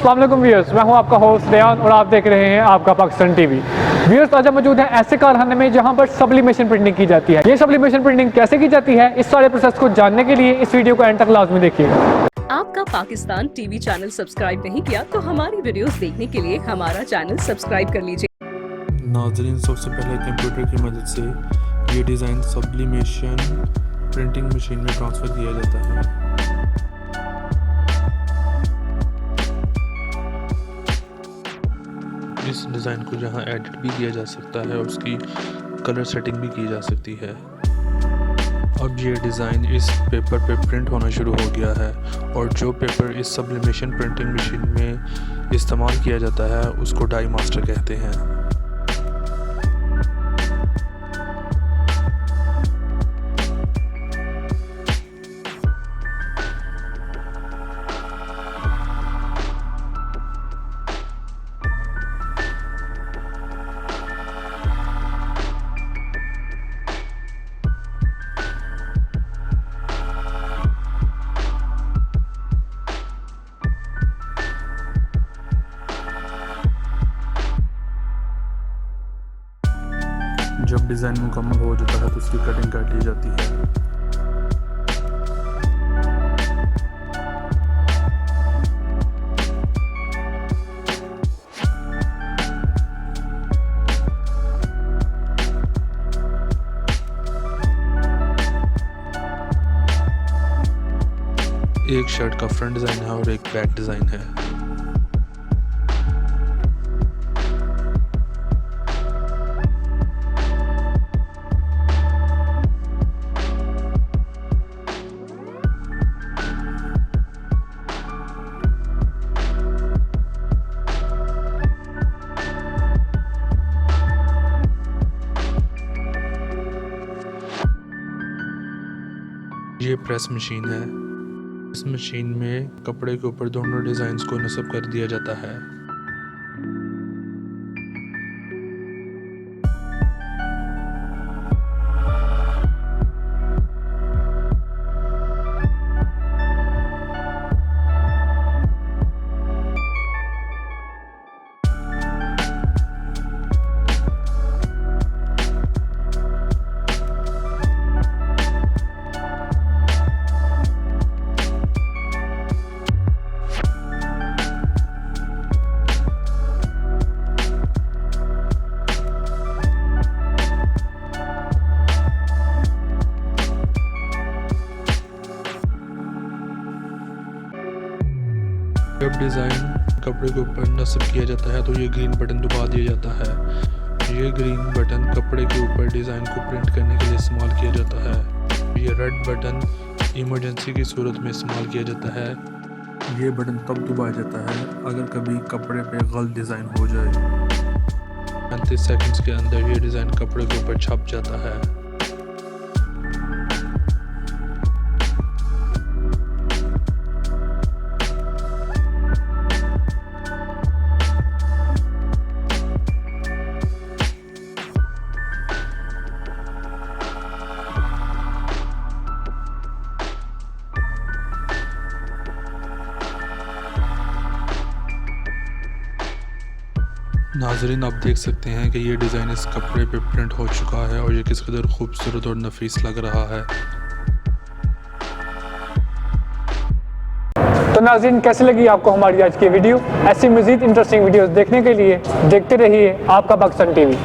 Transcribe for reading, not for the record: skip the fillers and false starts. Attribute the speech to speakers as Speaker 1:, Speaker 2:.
Speaker 1: अस्सलाम वालेकुम व्यूअर्स, मैं हूं आपका होस्ट रेयान और आप देख रहे हैं आपका पाकिस्तान टीवी। व्यूअर्स, आज हम मौजूद हैं ऐसे कारखाने में जहां पर सब्लिमेशन प्रिंटिंग की जाती है। ये सब्लिमेशन प्रिंटिंग कैसे की जाती है, इस सारे प्रोसेस को जानने के लिए इस वीडियो को एंड तक लाजमी देखिएगा।
Speaker 2: आपका पाकिस्तान टीवी चैनल सब्सक्राइब नहीं किया तो हमारी वीडियोस देखने के लिए हमारा चैनल सब्सक्राइब कर लीजिए।
Speaker 3: नाज़रीन, सबसे पहले कंप्यूटर की मदद से ये डिज़ाइन सब्लिमेशन प्रिंटिंग मशीन में ट्रांसफ़र किया जाता है। इस डिज़ाइन को जहां एडिट भी किया जा सकता है और उसकी कलर सेटिंग भी की जा सकती है। अब ये डिज़ाइन इस पेपर पे प्रिंट होना शुरू हो गया है और जो पेपर इस सब्लिमेशन प्रिंटिंग मशीन में इस्तेमाल किया जाता है उसको डाई मास्टर कहते हैं। जब डिज़ाइन मुकम्मल हो जाता है तो उसकी कटिंग कर ली जाती है। एक शर्ट का फ्रंट डिज़ाइन है और एक बैक डिज़ाइन है। ये प्रेस मशीन है। इस मशीन में कपड़े के ऊपर दोनों डिज़ाइंस को नस्ब कर दिया जाता है। जब डिज़ाइन कपड़े के ऊपर नस्ब किया जाता है तो ये ग्रीन बटन दबा दिया जाता है। ये ग्रीन बटन कपड़े के ऊपर डिज़ाइन को प्रिंट करने के लिए इस्तेमाल किया जाता है। ये रेड बटन इमरजेंसी की सूरत में इस्तेमाल किया जाता है। ये बटन तब दबाया जाता है अगर कभी कपड़े पे गलत डिज़ाइन हो जाए। 35 सेकंड्स के अंदर ये डिज़ाइन कपड़े के ऊपर छप जाता है। नाज़रीन, आप देख सकते हैं कि ये डिज़ाइन इस कपड़े पे प्रिंट हो चुका है और ये किस कदर खूबसूरत और नफीस लग रहा है।
Speaker 1: तो नाज़रीन, कैसी लगी आपको हमारी आज की वीडियो? ऐसी मज़ीद इंटरेस्टिंग वीडियोस देखने के लिए देखते रहिए आपका पाकिस्तान टीवी।